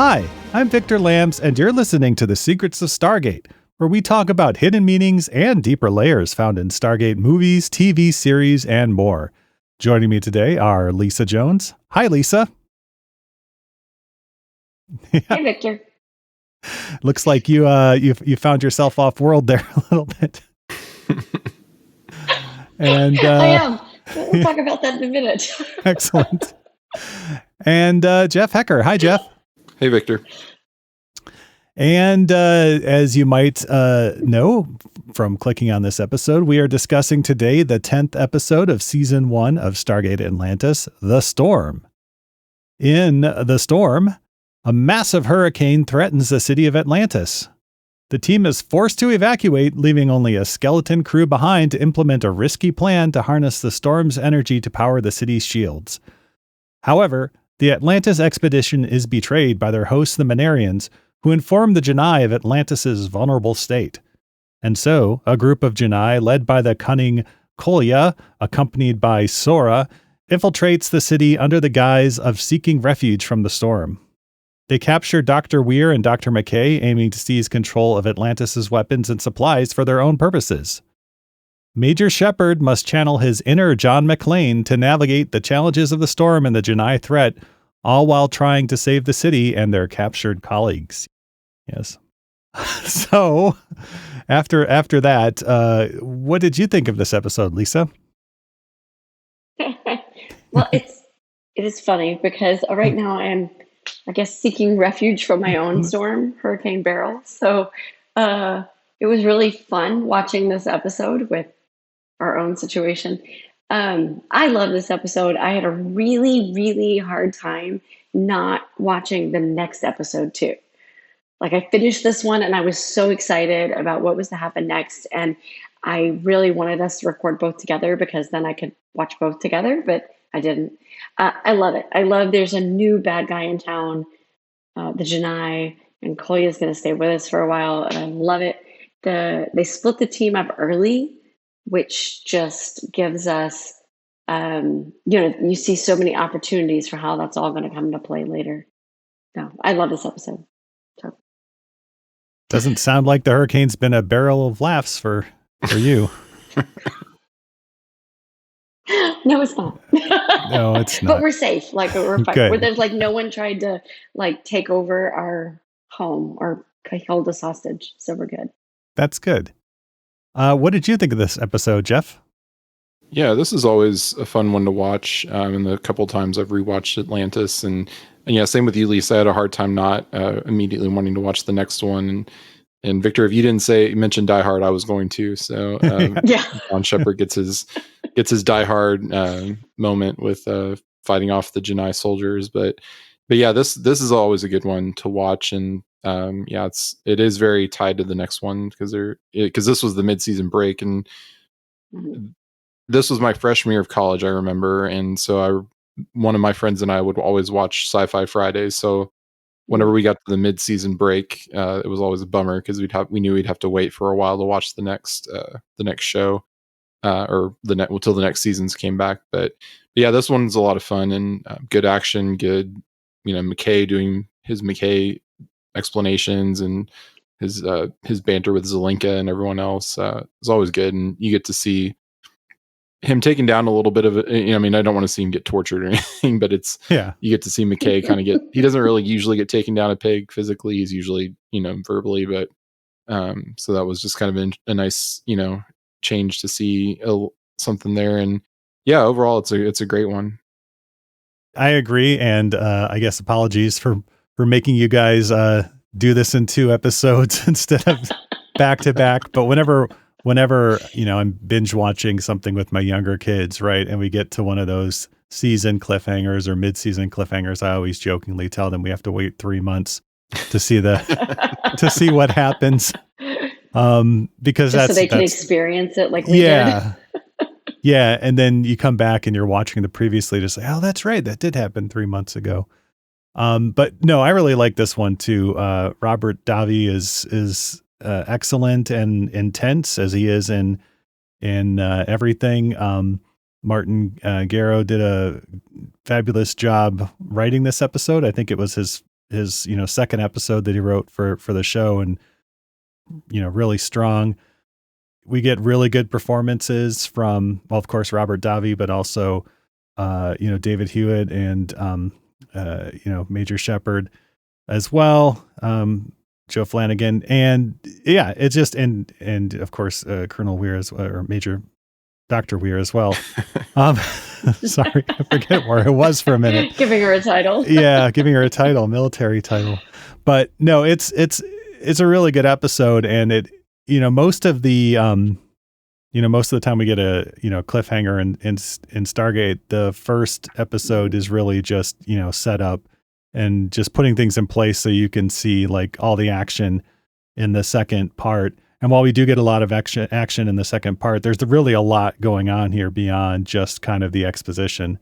Hi, I'm Victor Lambs, and you're listening to The Secrets of Stargate, where we talk about hidden meanings and deeper layers found in Stargate movies, TV series, and more. Joining me today are Lisa Jones. Hi, Lisa. Hey, Victor. Looks like you found yourself off world there a little bit. And I am. We'll talk about that in a minute. Excellent. And Jeff Haecker. Hi, Jeff. Hey, Victor. And as you might know from clicking on this episode, we are discussing today the 10th episode of Season 1 of Stargate Atlantis, The Storm. In The Storm, a massive hurricane threatens the city of Atlantis. The team is forced to evacuate, leaving only a skeleton crew behind to implement a risky plan to harness the storm's energy to power the city's shields. However, the Atlantis expedition is betrayed by their hosts, the Manarians, who inform the Janai of Atlantis' vulnerable state. And so, a group of Janai, led by the cunning Kolya, accompanied by Sora, infiltrates the city under the guise of seeking refuge from the storm. They capture Dr. Weir and Dr. McKay, aiming to seize control of Atlantis' weapons and supplies for their own purposes. Major Sheppard must channel his inner John McClane to navigate the challenges of the storm and the Janai threat, all while trying to save the city and their captured colleagues. Yes. So, after that, what did you think of this episode, Lisa? Well, it is funny because right now I'm, I guess, seeking refuge from my own storm, Hurricane Beryl. So it was really fun watching this episode with our own situation. I love this episode. I had a really, really hard time not watching the next episode too. Like, I finished this one and I was so excited about what was to happen next. And I really wanted us to record both together because then I could watch both together, but I didn't. I love it. I love there's a new bad guy in town, the Janai, and Kolya is going to stay with us for a while. And I love it. They split the team up early, which just gives us, you see so many opportunities for how that's all going to come into play later. No, I love this episode. So. Doesn't sound like the hurricane's been a barrel of laughs for you. No, it's not. No, it's not. But we're safe. Like, we're fine. Good. Where there's like no one tried to like take over our home or hold us hostage. So we're good. That's good. What did you think of this episode, Jeff? Yeah, this is always a fun one to watch. And the couple times I've rewatched Atlantis, and yeah, same with you, Lisa. I had a hard time not immediately wanting to watch the next one. And Victor, if you didn't mention Die Hard, I was going to. So Yeah. John Sheppard gets his Die Hard moment with fighting off the Janai soldiers. But yeah, this is always a good one to watch. And yeah, it is very tied to the next one because this was the mid-season break, and this was my freshman year of college, I remember. And so one of my friends and I would always watch Sci-Fi Fridays. So whenever we got to the mid-season break, it was always a bummer because we knew we'd have to wait for a while to watch the next show, or till the next seasons came back. But yeah, this one's a lot of fun and good action, good, McKay doing his McKay explanations and his banter with Zelenka and everyone else is always good, and you get to see him taking down a little bit of it. I don't want to see him get tortured or anything, but you get to see McKay kind of he doesn't really usually get taken down a peg physically. He's usually, verbally, but so that was just kind of a nice, change to see something there. And yeah, overall it's a great one. I agree. And I guess apologies for making you guys do this in 2 episodes instead of back to back. But whenever, I'm binge watching something with my younger kids, right, and we get to one of those season cliffhangers or mid-season cliffhangers, I always jokingly tell them we have to wait 3 months to see to see what happens. Because just so they can experience it like we did. Yeah. And then you come back and you're watching the previously to say, oh, that's right, that did happen 3 months ago. But no, I really like this one too. Robert Davi is excellent and intense as he is in everything. Martin Garrow did a fabulous job writing this episode. I think it was his his second episode that he wrote for the show, and really strong. We get really good performances from, well, of course, Robert Davi, but also David Hewitt and Major Sheppard as well. Joe Flanagan, and yeah, it's just and of course Colonel Weir or Major Dr. Weir as well. Sorry, I forget where it was for a minute. Giving her a title. Yeah, giving her a title, military title. But no, it's a really good episode, and it most of the time we get a cliffhanger in Stargate. The first episode is really just set up and just putting things in place so you can see like all the action in the second part. And while we do get a lot of action in the second part, there's really a lot going on here beyond just kind of the exposition,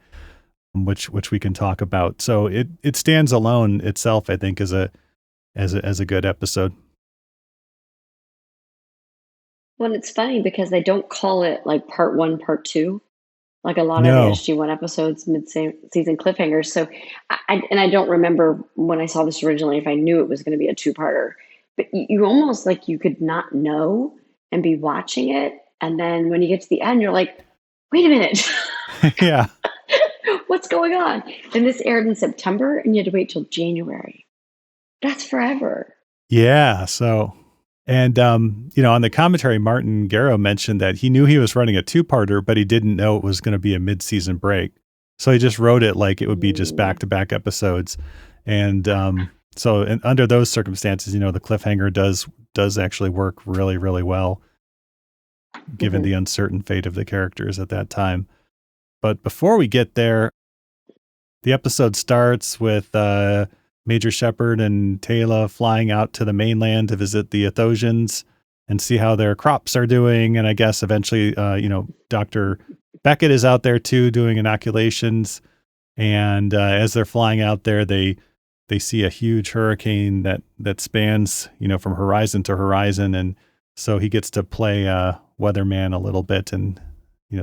which we can talk about. So it stands alone itself, I think, as a good episode. Well, it's funny because they don't call it like part 1, part 2, like a lot of the SG1 episodes, mid-season cliffhangers. So, I don't remember when I saw this originally if I knew it was going to be a 2-parter. But you almost like you could not know and be watching it, and then when you get to the end, you're like, "Wait a minute, yeah, what's going on?" And this aired in September, and you had to wait till January. That's forever. Yeah. So. And, on the commentary, Martin Garrow mentioned that he knew he was running a 2-parter, but he didn't know it was going to be a mid-season break. So he just wrote it like it would be just back-to-back episodes. And so under those circumstances, the cliffhanger does actually work really, really well, given the uncertain fate of the characters at that time. But before we get there, the episode starts with Major Sheppard and Taylor flying out to the mainland to visit the Athosians and see how their crops are doing. And I guess eventually, Dr. Beckett is out there too, doing inoculations. And as they're flying out there, they see a huge hurricane that spans, from horizon to horizon. And so he gets to play weatherman a little bit and,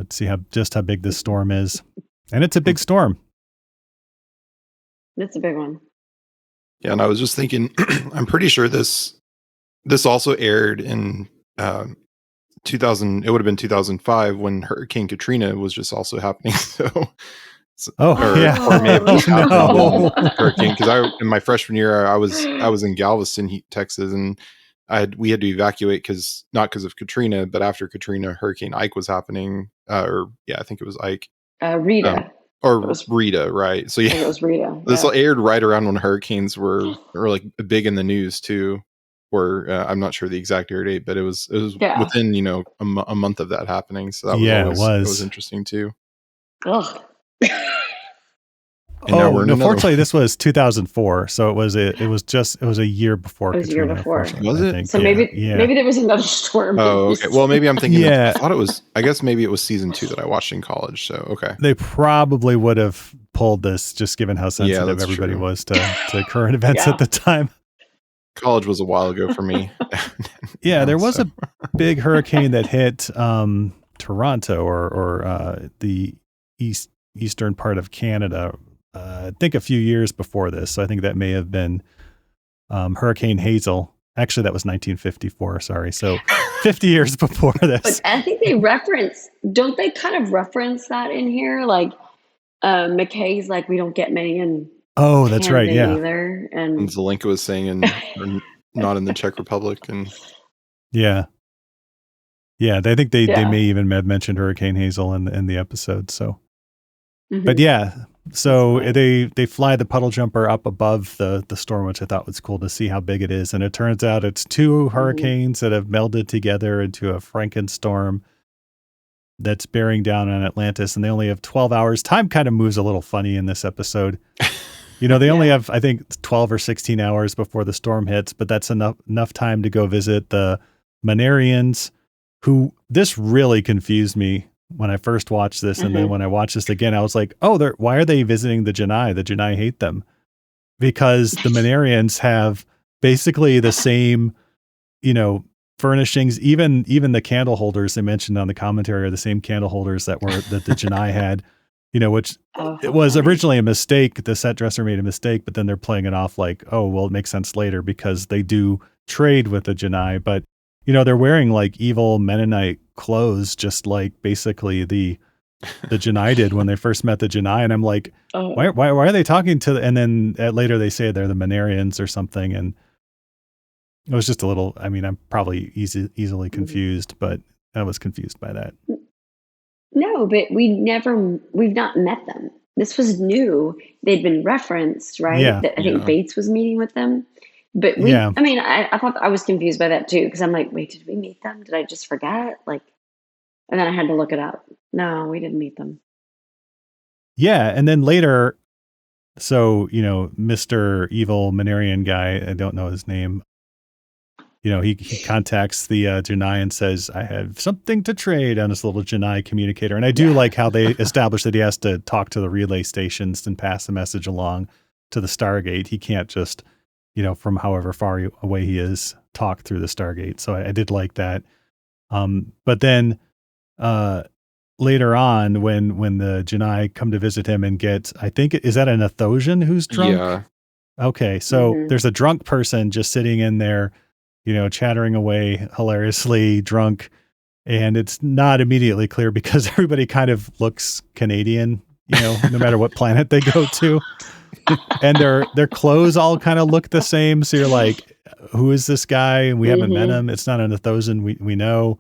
see how big this storm is. And it's a big storm. It's a big one. Yeah, and I was just thinking, I'm pretty sure this also aired in 2000. It would have been 2005 when Hurricane Katrina was just also happening. Or may have just happened when hurricane. Because in my freshman year, I was in Galveston, Texas, and we had to evacuate not because of Katrina, but after Katrina, Hurricane Ike was happening. I think it was Ike. Rita. Rita, right? So yeah, it was Rita. This aired right around when hurricanes were like big in the news too. Or I'm not sure the exact air date, but it was within a month of that happening. So that was it was interesting too. Ugh. Fortunately, this was 2004, so it was a year before. It was a year before. Was it? So maybe there was another storm. Oh, okay. Well, maybe I'm thinking. I thought it was. I guess maybe it was season 2 that I watched in college. So okay. They probably would have pulled this, just given how sensitive everybody was to current events at the time. College was a while ago for me. Yeah, there was a big hurricane that hit Toronto or the eastern part of Canada. I think a few years before this. So I think that may have been Hurricane Hazel. Actually, that was 1954. Sorry. So 50 years before this. But I think don't they kind of reference that in here? Like McKay's like, we don't get many in that's Canada right. Yeah. either. And Zelenka was saying not in the Czech Republic. And yeah. Yeah. I think they may even have mentioned Hurricane Hazel in the episode. So, but yeah. So they fly the puddle jumper up above the storm, which I thought was cool to see how big it is. And it turns out it's 2 hurricanes that have melded together into a Frankenstorm that's bearing down on Atlantis. And they only have 12 hours. Time kind of moves a little funny in this episode. They only have, I think, 12 or 16 hours before the storm hits, but that's enough time to go visit the Manarians, who this really confused me when I first watched this. And then when I watched this again, I was like, why are they visiting the Janai? The Janai hate them because the Manarians have basically the same, furnishings. Even the candle holders they mentioned on the commentary are the same candle holders that the Janai had. which Oh, it how was funny. originally a mistake. The set dresser made a mistake, but then they're playing it off like, oh, well, it makes sense later because they do trade with the Janai. But, they're wearing like evil Mennonite clothes, just like basically the Janai did when they first met the Janai. And I'm like, Oh, why are they talking to, and then later they say they're the Menarians or something. And it was just a little, I'm probably easily confused, but I was confused by that. no, but we've not met them. This was new. They'd been referenced, right? Yeah. That I think Yeah. Bates was meeting with them. But Yeah. I thought I was confused by that too, because I'm like, wait, did we meet them? Did I just forget? Like, and then I had to look it up. No, we didn't meet them. Yeah. And then later, so, Mr. Evil Menarian guy, I don't know his name. He contacts the Janai and says, I have something to trade on this little Janai communicator. And I do like how they establish that he has to talk to the relay stations and pass the message along to the Stargate. He can't just, from however far away he is, talk through the Stargate. So I did like that. But then later on, when the Janai come to visit him and get, I think, is that an Athosian who's drunk? Yeah. Okay. So there's a drunk person just sitting in there, chattering away hilariously drunk. And it's not immediately clear because everybody kind of looks Canadian, no matter what planet they go to. And their clothes all kind of look the same. So you're like, who is this guy? And we haven't met him. It's not an Athosian we know.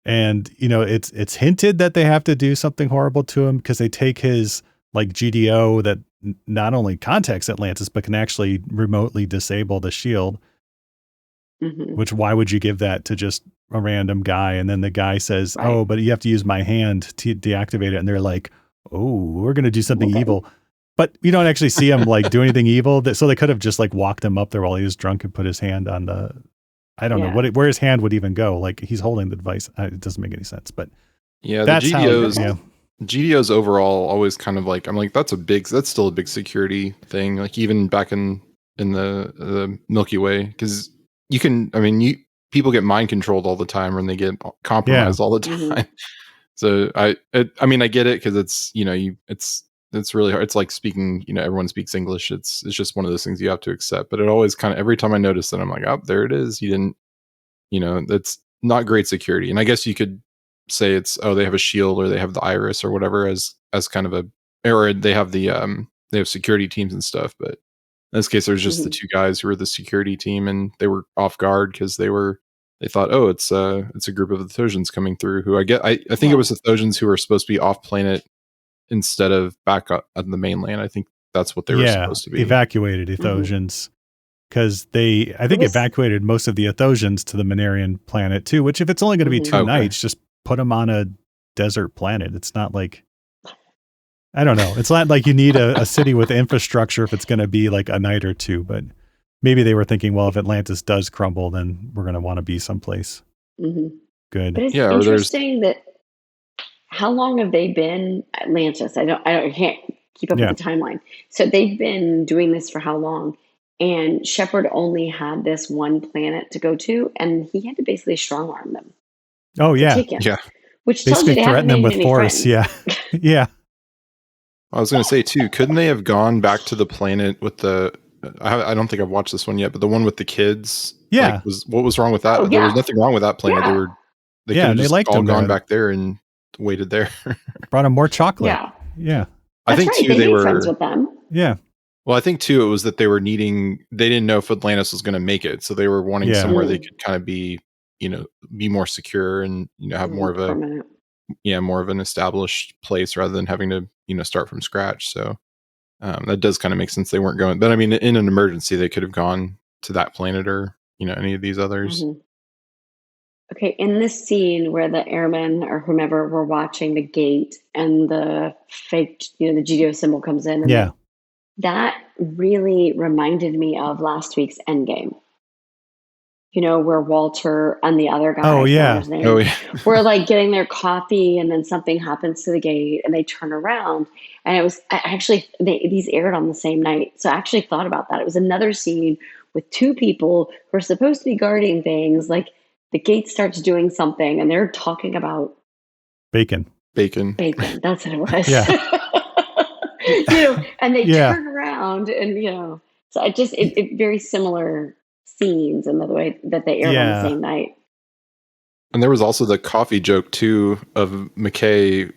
And, it's hinted that they have to do something horrible to him because they take his like GDO that not only contacts Atlantis, but can actually remotely disable the shield. Which, why would you give that to just a random guy? And then the guy says, oh, but you have to use my hand to deactivate it. And they're like, oh, we're going to do something evil. But you don't actually see him like do anything evil. So they could have just like walked him up there while he was drunk and put his hand on the, I don't know where his hand would even go. Like he's holding the device. It doesn't make any sense, but yeah, that's the GDOs overall always kind of like, I'm like, that's still a big security thing. Like even back in the Milky Way, because you can, people get mind controlled all the time when they get compromised all the time. So I get it because it's, it's really hard. It's like speaking, everyone speaks English. It's just one of those things you have to accept. But it always kind of, every time I notice it, I'm like, oh, there it is. You didn't, that's not great security. And I guess you could say it's, oh, they have a shield or they have the iris or whatever as kind of or they have they have security teams and stuff. But in this case, there's just the two guys who were the security team, and they were off guard because they thought, oh, it's a group of Athosians coming through. Who I think it was Athosians who were supposed to be off planet instead of back on the mainland. I think that's what they were supposed to be. Evacuated Athosians because I think evacuated most of the Athosians to the Menarian planet too. Which, if it's only going to be 2 nights, just put them on a desert planet. It's not like, I don't know. It's not like you need a city with infrastructure if it's going to be like a night or two, but maybe they were thinking, well, if Atlantis does crumble, then we're going to want to be someplace good. But it's interesting that how long have they been Atlantis? I can't keep up with the timeline. So they've been doing this for how long? And Sheppard only had this one planet to go to, and he had to basically strong arm them. Oh yeah, Which basically tells you they threaten them with force. Friends. Yeah. I was going to say too, couldn't they have gone back to the planet with the? I don't think I've watched this one yet, but the one with the kids. Yeah. What was wrong with that? There was nothing wrong with that planet. Yeah. They could have just all gone there. back there and waited there. Brought them more chocolate. Yeah. I think too they were friends with them. Yeah. Well, I think too it was that they didn't know if Atlantis was going to make it, so they were wanting somewhere they could kind of be, be more secure and have more of more of an established place rather than having to start from scratch. So that does kind of make sense. They weren't going, but in an emergency they could have gone to that planet or any of these others. Okay, in this scene where the airmen or whomever were watching the gate and the fake, the GDO symbol comes in, and that really reminded me of last week's Endgame. Where Walter and the other guy, were like getting their coffee, and then something happens to the gate, and they turn around, and it was these aired on the same night. So I actually thought about that. It was another scene with two people who are supposed to be guarding things. Like the gate starts doing something, and they're talking about bacon. Bacon. Bacon. That's what it was. Yeah. And they Yeah. turn around and, so it very similar scenes in the way that they aired on the same night. And there was also the coffee joke too of McKay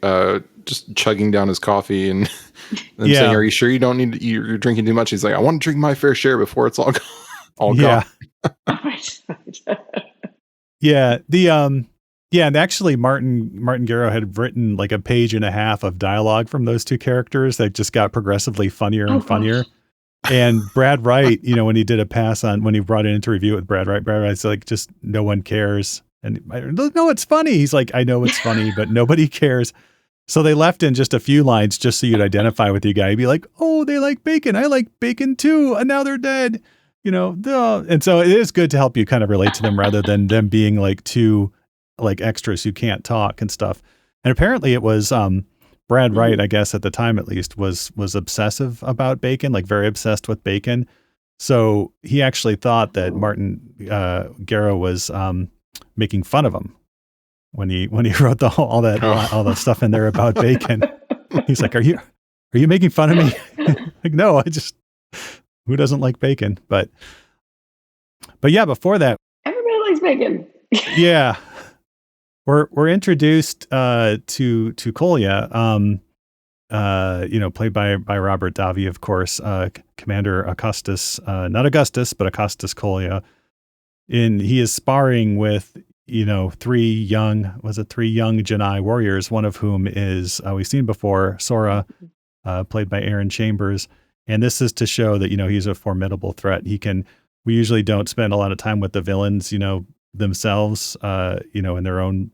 just chugging down his coffee and saying, "Are you sure you don't need to, you're drinking too much?" He's like, "I want to drink my fair share before it's all gone." Yeah. And actually Martin Garrow had written like a page and a half of dialogue from those two characters that just got progressively funnier and funnier. And Brad Wright, when he did a pass on, when he brought it in to review it with Brad Wright's like, just no one cares. And no, it's funny. He's like, I know it's funny, but nobody cares. So they left in just a few lines just so you'd identify with the guy. You'd be like, oh, they like bacon. I like bacon too. And now they're dead. Duh. And so it is good to help you kind of relate to them rather than them being like two like extras who can't talk and stuff. And apparently it was Brad Wright, I guess at the time at least, was obsessive about bacon, like very obsessed with bacon. So he actually thought that Martin Garrow was making fun of him when he wrote all that stuff in there about bacon. He's like, "Are you making fun of me?" Like, no, who doesn't like bacon? But yeah, before that, everybody likes bacon. Yeah. We're introduced to Kolya, played by Robert Davi, of course, Commander Augustus, not Augustus, but Augustus Kolya. He is sparring with, three young Janai warriors, one of whom is, we've seen before, Sora, played by Aaron Chambers. And this is to show that, he's a formidable threat. We usually don't spend a lot of time with the villains, themselves, in their own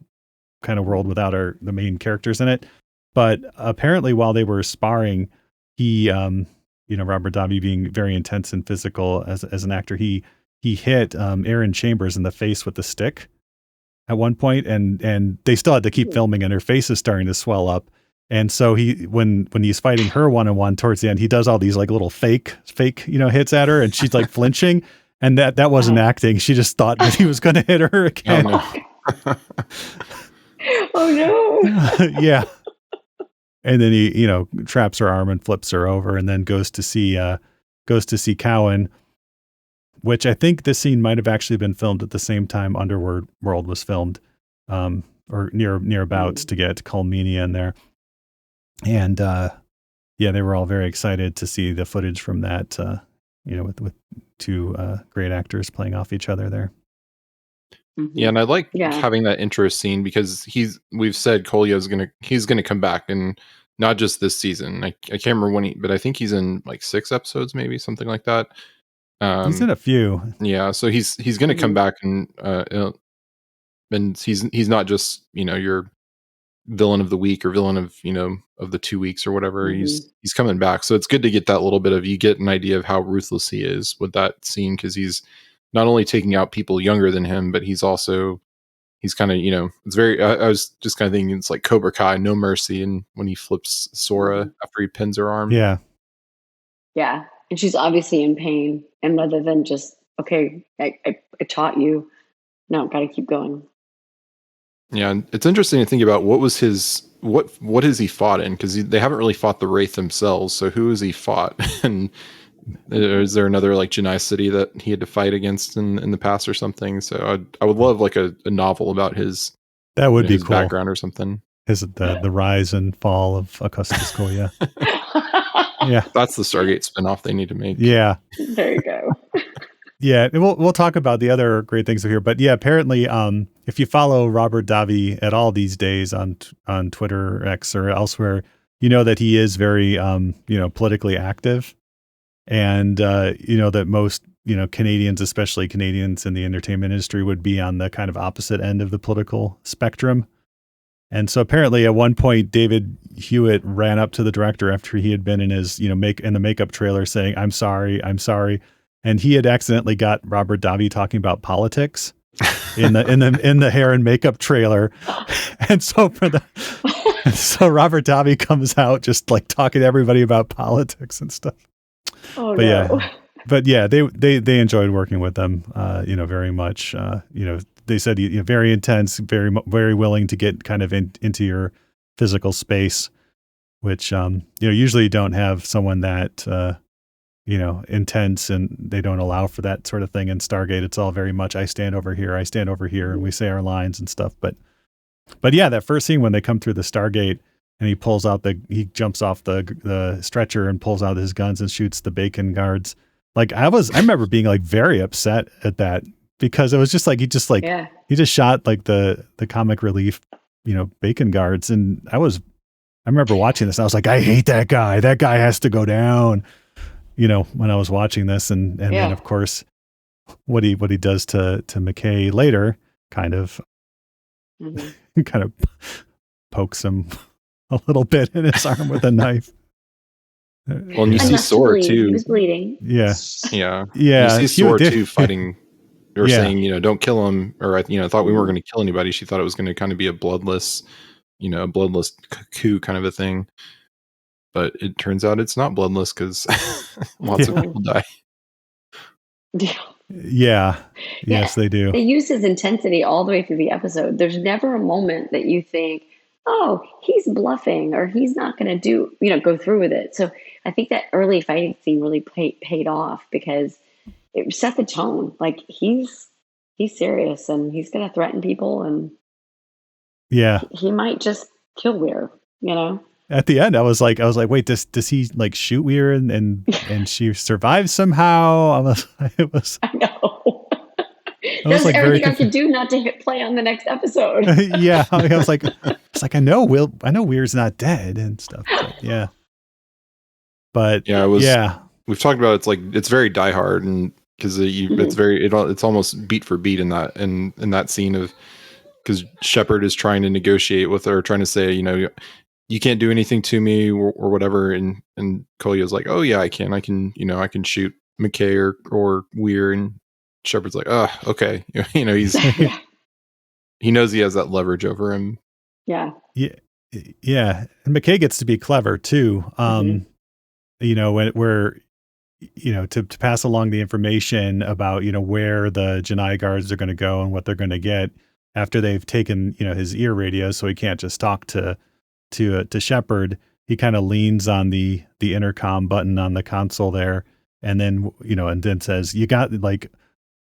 kind of world without the main characters in it. But apparently while they were sparring, he, Robert Davi being very intense and physical as an actor, he hit Aaron Chambers in the face with the stick at one point, and they still had to keep filming, and her face is starting to swell up. And so when he's fighting her one-on-one towards the end, he does all these like little fake, hits at her, and she's like flinching. And that wasn't acting. She just thought that he was going to hit her again. Oh no. Yeah. And then he, traps her arm and flips her over, and then goes to see Cowan, which I think this scene might have actually been filmed at the same time Underworld was filmed, or nearabouts to get Colmenia in there. And they were all very excited to see the footage from that, with two great actors playing off each other there. Yeah, and I like having that intro scene because we've said Kolya he's gonna come back, and not just this season. I can't remember when but I think he's in like 6 episodes, maybe something like that. He's in a few. Yeah, so he's gonna come back, and he's not just your villain of the week or villain of of the 2 weeks or whatever. He's coming back, so it's good to get that little bit of, you get an idea of how ruthless he is with that scene, because he's not only taking out people younger than him, but he's kind of it's very I was just kind of thinking it's like Cobra Kai, no mercy, and when he flips Sora after he pins her arm. Yeah And she's obviously in pain, and rather than just, okay, I taught you, no, gotta keep going. Yeah, and it's interesting to think about what has he fought in, because they haven't really fought the Wraith themselves. So who has he fought? And is there another like Janai city that he had to fight against in the past or something? So I would love like a novel about his his cool background or something. The rise and fall of Augustus Kolya. Yeah, that's the Stargate spinoff they need to make. Yeah, there you go. Yeah, and we'll talk about the other great things here, but yeah, apparently, if you follow Robert Davi at all these days on Twitter, X, or elsewhere, you know that he is very politically active, and that most Canadians, especially Canadians in the entertainment industry, would be on the kind of opposite end of the political spectrum. And so apparently at one point, David Hewitt ran up to the director after he had been in his, in the makeup trailer saying, I'm sorry. And he had accidentally got Robert Davi talking about politics in the hair and makeup trailer. And so so Robert Davi comes out just like talking to everybody about politics and stuff. Oh, but no. Yeah, they enjoyed working with them, very much. They said very intense, very willing to get kind of into your physical space, which, usually you don't have someone that, intense, and they don't allow for that sort of thing in Stargate. It's all very much, I stand over here, and we say our lines and stuff. But yeah, that first scene when they come through the Stargate and he jumps off the stretcher and pulls out his guns and shoots the bacon guards. Like I remember being like very upset at that, because it was just like, he just shot like the comic relief, bacon guards. And I remember watching this and I was like, I hate that guy. That guy has to go down, when I was watching this. And then of course what he does to McKay later kind of pokes him a little bit in his arm with a knife. Well, and you see Sora too. He was bleeding. Yeah. You see Sora too fighting. They were saying, don't kill him. Or, I thought we weren't going to kill anybody. She thought it was going to kind of be a bloodless coup kind of a thing. But it turns out it's not bloodless, because lots of people die. Yeah. Yes, they do. They use his intensity all the way through the episode. There's never a moment that you think, oh, he's bluffing, or he's not going to go through with it. So I think that early fighting scene really paid off, because it set the tone. Like he's serious, and he's going to threaten people, and he might just kill Weir, At the end, I was like, wait, does he like shoot Weir and she survives somehow? I know. That's like everything I could do not to hit play on the next episode. Yeah, I was like, I know Weir's not dead and stuff. But we've talked about it's very Die Hard, and because it's almost beat for beat in that scene of, because Sheppard is trying to negotiate with her, trying to say, you can't do anything to me or whatever, and Kolya's like, oh yeah, I can shoot McKay or Weir, and Sheppard's like, oh, okay. He's he knows he has that leverage over him. Yeah. And McKay gets to be clever too. To pass along the information about, where the Janai guards are going to go and what they're going to get after they've taken, his ear radio, so he can't just talk to Sheppard. He kind of leans on the intercom button on the console there, and then says, you got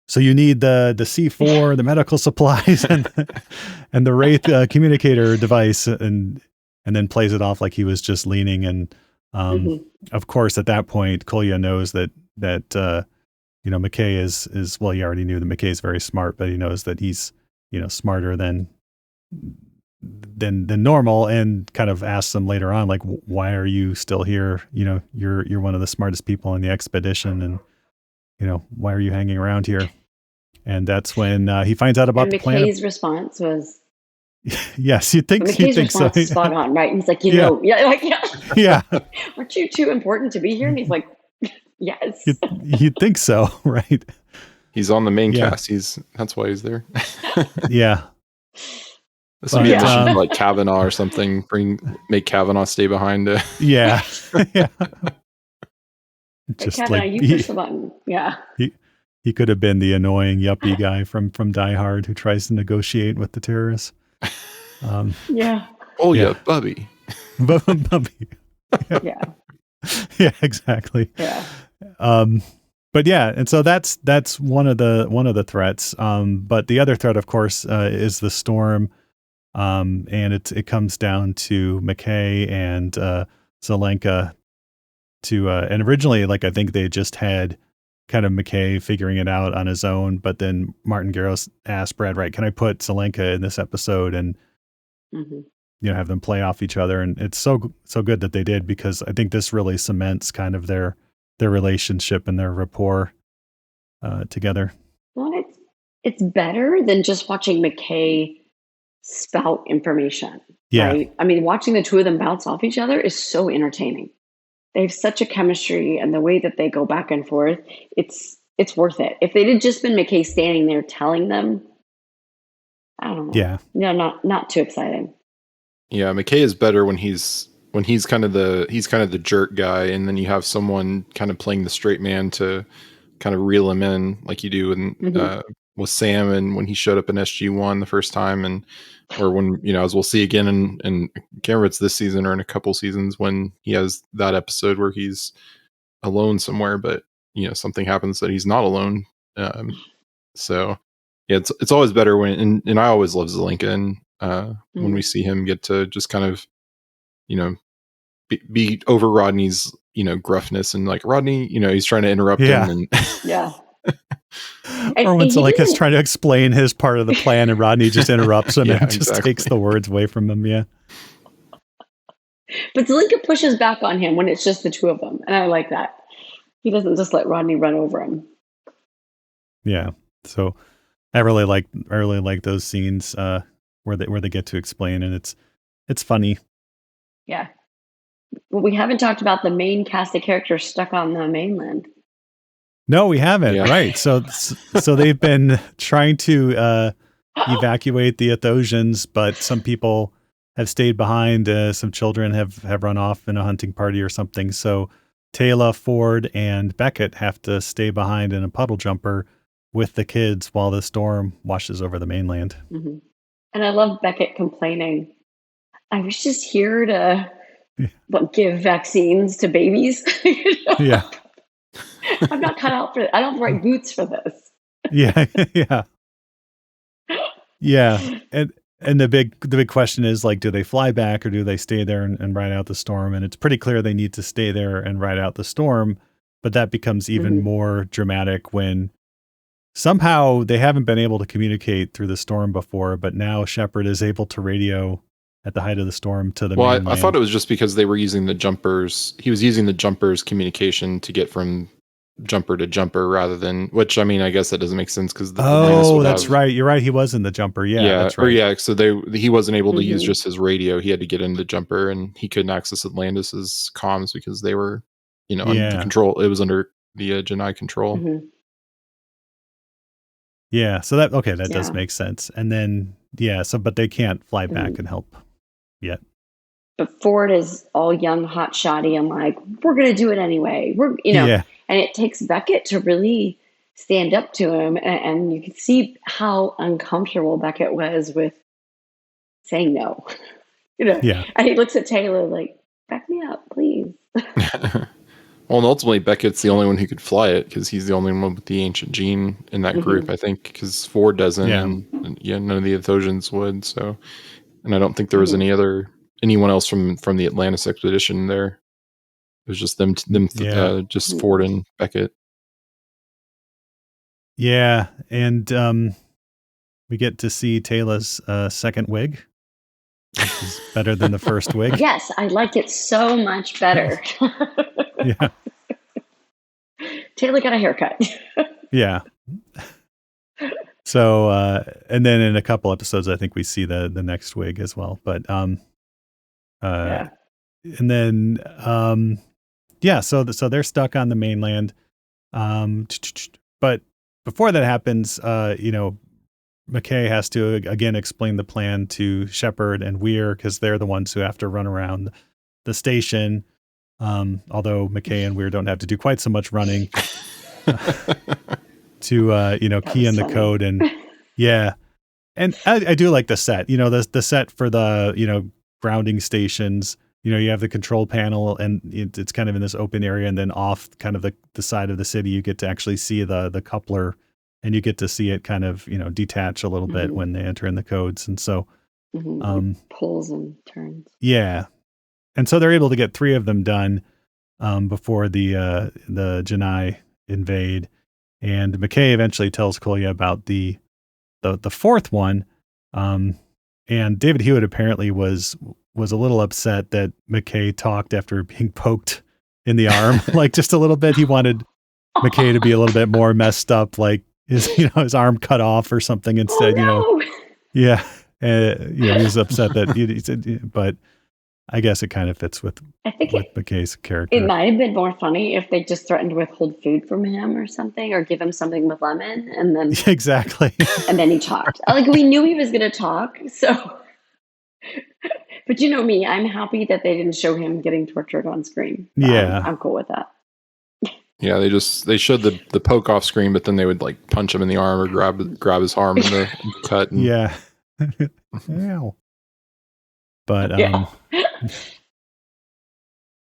so you need the C4, the medical supplies, and the Wraith communicator device, and then plays it off like he was just leaning. And of course, at that point, Kolya knows that McKay is well, he already knew that McKay is very smart, but he knows that he's smarter than normal, and kind of asks them later on, like, why are you still here? You're one of the smartest people in the expedition, and why are you hanging around here? And that's when he finds out about the planet. McKay's response was, yes, you think so. Is spot on, right? He's like, aren't you too important to be here? And he's like, yes. You'd think so, right? He's on the main cast. That's why he's there. Yeah. This would be a mission like Kavanaugh or something. Make Kavanaugh stay behind. Yeah. Just Kavanaugh, you push the button. Yeah. He could have been the annoying yuppie guy from Die Hard who tries to negotiate with the terrorists. Oh yeah, Bubby. Bubby. Yeah. Yeah, exactly. Yeah. But yeah, and so that's one of the threats. But the other threat, of course, is the storm. And it comes down to McKay and Zelenka and originally, I think they just had kind of McKay figuring it out on his own, but then Martin Garros asked Brad Wright, can I put Zelenka in this episode and have them play off each other? And it's so good that they did, because I think this really cements kind of their relationship and their rapport together. Well, it's better than just watching McKay spout information. Yeah. Right? I mean, watching the two of them bounce off each other is so entertaining. They have such a chemistry, and the way that they go back and forth, it's worth it. If they'd just been McKay standing there telling them, I don't know. Yeah. No, not too exciting. Yeah, McKay is better when he's kind of the jerk guy, and then you have someone kind of playing the straight man to kind of reel him in, like you do with Sam, and when he showed up in SG1 the first time, and or when, as we'll see again in I can't remember if it's this season or in a couple seasons, when he has that episode where he's alone somewhere, but something happens that he's not alone. So yeah, it's always better when, and I always love Zelenka, when we see him get to just kind of be over Rodney's gruffness, and like, Rodney, he's trying to interrupt him, and yeah. Or when Zelenka's trying to explain his part of the plan and Rodney just interrupts him and just takes the words away from him. Yeah. But Zelenka pushes back on him when it's just the two of them. And I like that. He doesn't just let Rodney run over him. Yeah. So I really like those scenes where they get to explain, and it's funny. Yeah. Well, we haven't talked about the main cast of characters stuck on the mainland. No, we haven't. Yeah. Right. So they've been trying to evacuate the Athosians, but some people have stayed behind. Some children have run off in a hunting party or something. So Taylor, Ford, and Beckett have to stay behind in a puddle jumper with the kids while the storm washes over the mainland. Mm-hmm. And I love Beckett complaining, I was just here to give vaccines to babies. Yeah. I'm not cut out for it. I don't have the right boots for this. Yeah. Yeah. Yeah. And the big question is, like, do they fly back or do they stay there and ride out the storm? And it's pretty clear they need to stay there and ride out the storm. But that becomes even more dramatic when somehow they haven't been able to communicate through the storm before, but now Sheppard is able to radio at the height of the storm to the mainland. I thought it was just because they were using the jumpers. He was using the jumpers communication to get from jumper to jumper rather than, which, I mean, I guess that doesn't make sense because that's right. You're right. He was in the jumper. Yeah. That's right. So he wasn't able to use just his radio. He had to get into the jumper, and he couldn't access Atlantis's comms because they were, under control. It was under the Janai control. Mm-hmm. Yeah. So that does make sense. And then, but they can't fly back and help yet. But Ford is all young, hot shotty, and like, we're going to do it anyway. And it takes Beckett to really stand up to him. And you can see how uncomfortable Beckett was with saying no. Yeah. And he looks at Taylor like, back me up, please. Well, and ultimately, Beckett's the only one who could fly it because he's the only one with the ancient gene in that group, I think, because Ford doesn't, and none of the Athosians would. So, and I don't think there was anyone else from the Atlantis expedition there. It was just them, just Ford and Beckett. Yeah, and we get to see Taylor's second wig, which is better than the first wig. Yes, I like it so much better. Yeah. Taylor got a haircut. Yeah. So, and then in a couple episodes, I think we see the next wig as well. But, and then, so they're stuck on the mainland. But before that happens, McKay has to again explain the plan to Sheppard and Weir because they're the ones who have to run around the station. Although McKay and Weir don't have to do quite so much running to key in the code. And and I do like the set. The set for the grounding stations. You have the control panel, and it's kind of in this open area, and then off kind of the side of the city, you get to actually see the coupler, and you get to see it kind of detach a little bit when they enter in the codes, and so pulls and turns. Yeah. And so they're able to get 3 of them done before the Janai invade. And McKay eventually tells Kolya about the 4th one. And David Hewitt apparently was a little upset that McKay talked after being poked in the arm, like just a little bit. He wanted McKay to be a little bit more messed up, like his arm cut off or something instead. Yeah. He was upset that he said, but I guess it kind of fits with McKay's character. It might have been more funny if they just threatened to withhold food from him or something, or give him something with lemon, and then exactly. And then he talked. Like, we knew he was going to talk, so. But you know me, I'm happy that they didn't show him getting tortured on screen. I'm cool with that. Yeah, they showed the poke off screen, but then they would like punch him in the arm or grab his arm in the cut. And, Ow. But Yeah.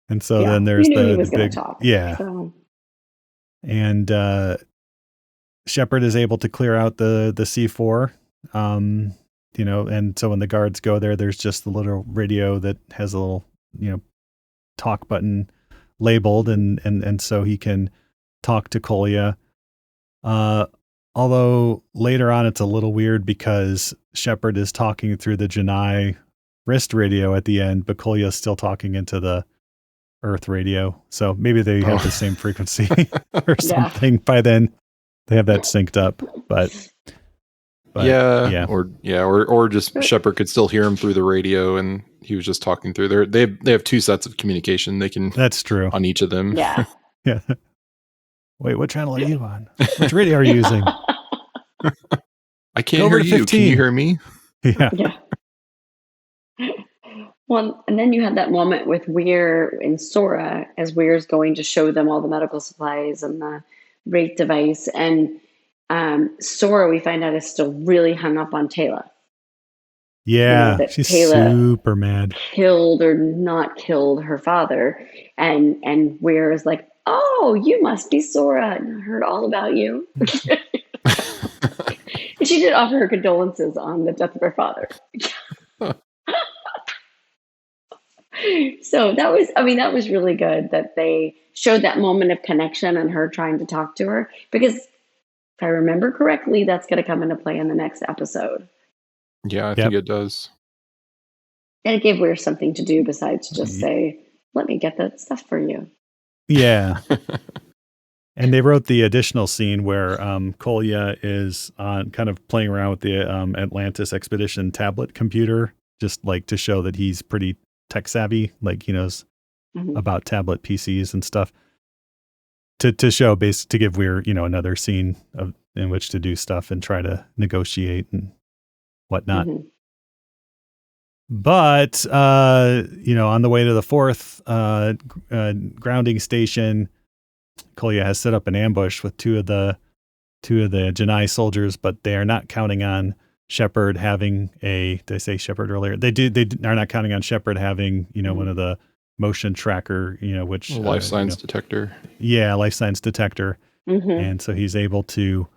and so Yeah, then we there's knew he the was going big to talk. yeah, So, and Sheppard is able to clear out the C4. And so when the guards go there, there's just the little radio that has a little, talk button labeled, and so he can talk to Kolya. Although later on it's a little weird because Sheppard is talking through the Janai wrist radio at the end, but Kolya is still talking into the Earth radio. So maybe they have the same frequency or something. By then they have that synced up, but or just Sheppard could still hear him through the radio, and he was just talking through there. They have two sets of communication. They can that's true on each of them. Yeah. Yeah. Wait, what channel are you on? Which radio are you using? I can't hear you. 15. Can you hear me? Yeah. Well, and then you had that moment with Weir and Sora as Weir's going to show them all the medical supplies and the rape device. And Sora, we find out, is still really hung up on Taylor. Yeah, she's Taylor super mad. Killed or not killed her father. And Weir is like, oh, you must be Sora. And I heard all about you. And she did offer her condolences on the death of her father. So that was really good that they showed that moment of connection and her trying to talk to her, because if I remember correctly, that's going to come into play in the next episode. Yeah, I think it does. And it gave Weir something to do besides just say, let me get that stuff for you. Yeah. And they wrote the additional scene where Kolya is kind of playing around with the Atlantis expedition tablet computer, just like to show that he's pretty tech savvy, like he knows about tablet PCs and stuff. To show, to give Weir, another scene in which to do stuff and try to negotiate and whatnot. Mm-hmm. But on the way to the fourth grounding station, Kolya has set up an ambush with two of the Janai soldiers, but they are not counting on Sheppard having did I say Sheppard earlier? They are not counting on Sheppard having, one of the motion tracker, which life signs detector. Yeah, life signs detector. Mm-hmm. And so he's able to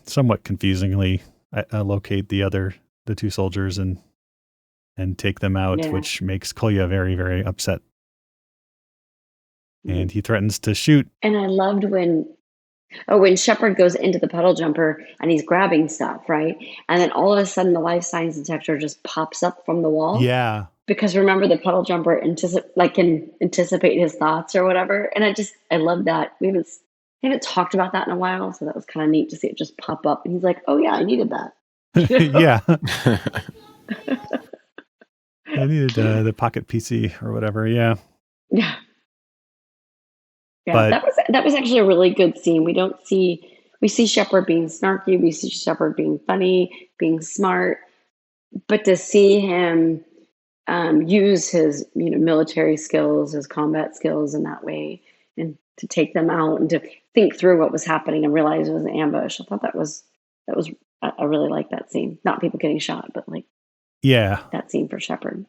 somewhat confusingly locate the two soldiers and take them out, which makes Kolya very, very upset. And he threatens to shoot. And I loved when Sheppard goes into the puddle jumper and he's grabbing stuff, right? And then all of a sudden the life signs detector just pops up from the wall. Yeah. Because remember, the puddle jumper can anticipate his thoughts or whatever. And I love that. We haven't talked about that in a while, so that was kind of neat to see it just pop up. And he's like, oh yeah, I needed that. Yeah. I needed the pocket PC or whatever. Yeah. Yeah. Yeah, that was actually a really good scene. We see Sheppard being snarky, we see Sheppard being funny, being smart, but to see him use his military skills, his combat skills in that way, and to take them out and to think through what was happening and realize it was an ambush. I thought that was I really like that scene. Not people getting shot, but that scene for Sheppard.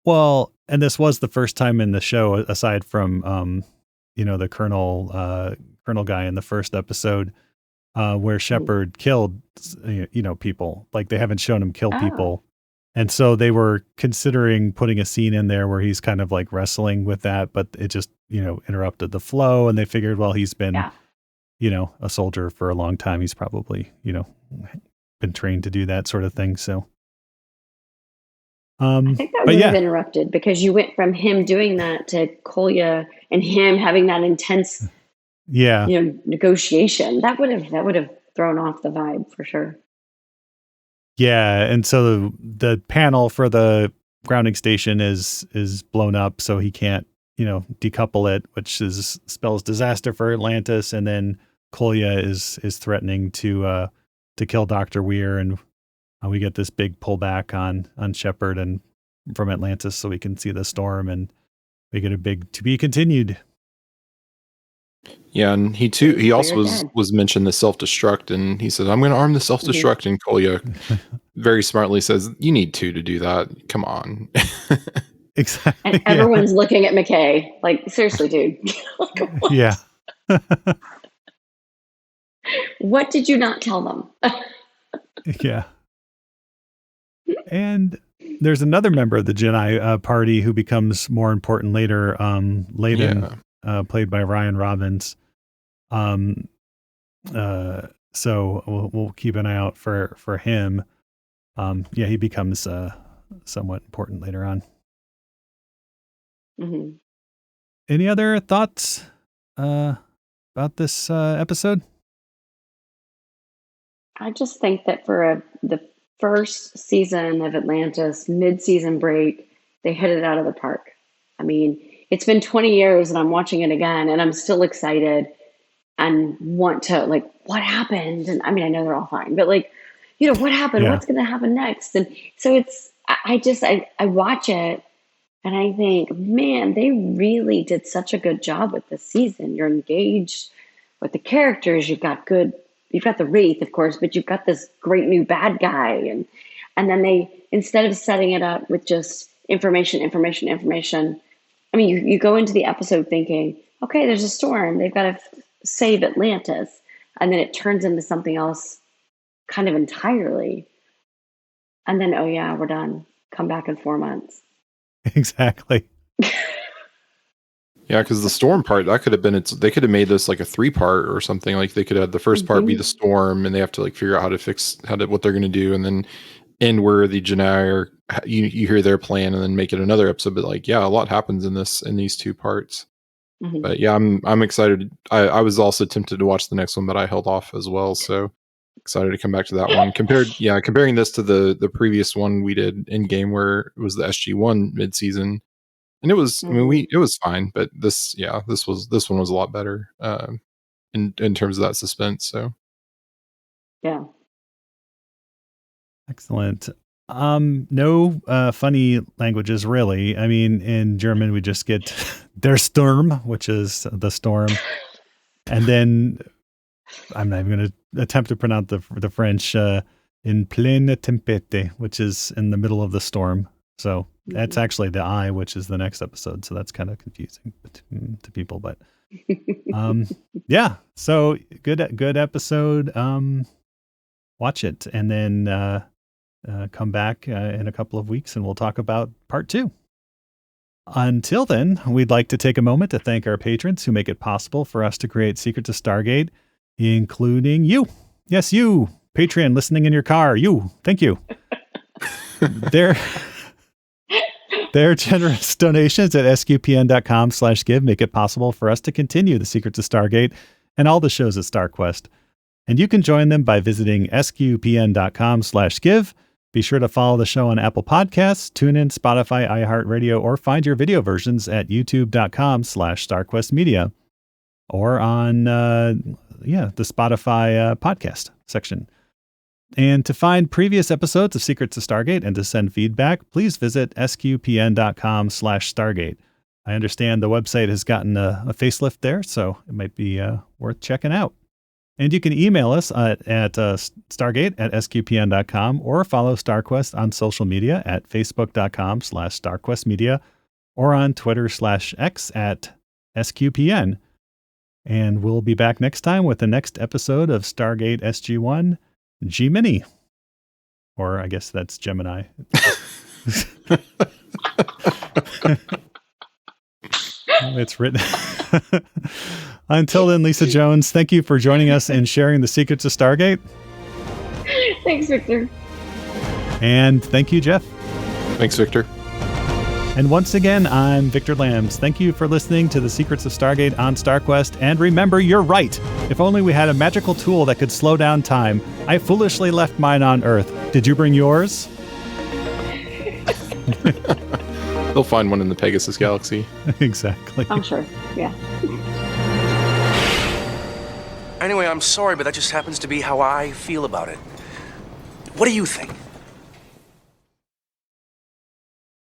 Well, and this was the first time in the show, aside from the colonel guy in the first episode, where Sheppard killed people. Like, they haven't shown him kill people. And so they were considering putting a scene in there where he's kind of like wrestling with that, but it just, interrupted the flow. And they figured, well, he's been, a soldier for a long time. He's probably, been trained to do that sort of thing. So. I think that would have interrupted, because you went from him doing that to Kolya and him having that intense, negotiation. That would have thrown off the vibe for sure. Yeah, and so the panel for the grounding station is blown up, so he can't decouple it, which spells disaster for Atlantis. And then Kolya is threatening to kill Dr. Weir, and we get this big pullback on Sheppard and from Atlantis, so we can see the storm, and we get a big to be continued. Yeah, and he also was mentioned the self-destruct, and he said, I'm going to arm the self-destruct, and Kolya very smartly says, "You need 2 to do that. Come on." Exactly. And everyone's looking at McKay like, seriously, dude. Like, what? Yeah. What did you not tell them? Yeah. And there's another member of the Jedi party who becomes more important later, Layden, played by Ryan Robbins. So we'll keep an eye out for him. He becomes somewhat important later on. Mm-hmm. Any other thoughts about this episode? I just think that for the first season of Atlantis, mid-season break, they hit it out of the park. I mean, it's been 20 years and I'm watching it again and I'm still excited and want to, like, what happened? And I mean, I know they're all fine, but like, what happened? Yeah. What's going to happen next? And so I watch it and I think, man, they really did such a good job with this season. You're engaged with the characters. You've got the Wraith, of course, but you've got this great new bad guy. And then they, instead of setting it up with just information, I mean, you go into the episode thinking, okay, there's a storm. They've got to save Atlantis. And then it turns into something else kind of entirely. And then, oh yeah, we're done. Come back in 4 months. Exactly. Yeah, because the storm part, that could have been, they could have made this like a 3-part or something. Like they could have the first part be the storm and they have to like figure out what they're going to do, and then end where the Jedi are, you hear their plan and then make it another episode. But like, yeah, a lot happens in these 2 parts. Mm-hmm. But yeah, I'm excited. I was also tempted to watch the next one, but I held off as well. So excited to come back to that one. Comparing this to the previous one we did in game where it was the SG-1 mid-season. And it was, mm-hmm. I mean, it was fine, but this one was a lot better in terms of that suspense. So, yeah, excellent. No funny languages really. I mean, in German we just get der Sturm, which is the storm, and then I'm not even going to attempt to pronounce the French in pleine tempête, which is in the middle of the storm. So that's actually the I, which is the next episode. So that's kind of confusing to people, but yeah. So good episode. Watch it and then come back in a couple of weeks and we'll talk about part 2. Until then, we'd like to take a moment to thank our patrons who make it possible for us to create Secrets of Stargate, including you. Yes, you, Patreon, listening in your car. You, thank you. Their generous donations at sqpn.com/give make it possible for us to continue the Secrets of Stargate and all the shows at StarQuest. And you can join them by visiting sqpn.com/give. Be sure to follow the show on Apple Podcasts, TuneIn, Spotify, iHeartRadio, or find your video versions at youtube.com/StarQuestMedia or on the Spotify podcast section. And to find previous episodes of Secrets of Stargate and to send feedback, please visit sqpn.com/Stargate. I understand the website has gotten a facelift there, so it might be worth checking out. And you can email us at stargate@sqpn.com or follow StarQuest on social media at facebook.com/StarQuestMedia or on Twitter/X at SQPN. And we'll be back next time with the next episode of Stargate SG-1, G-Mini. Or I guess that's Gemini. It's written. Until then, Lisa Jones, thank you for joining us and sharing the secrets of Stargate. Thanks, Victor. And thank you, Jeff. Thanks, Victor. And once again, I'm Victor Lambs. Thank you for listening to the Secrets of Stargate on StarQuest. And remember, you're right. If only we had a magical tool that could slow down time. I foolishly left mine on Earth. Did you bring yours? They'll find one in the Pegasus Galaxy. Exactly. I'm sure. Yeah. Anyway, I'm sorry, but that just happens to be how I feel about it. What do you think?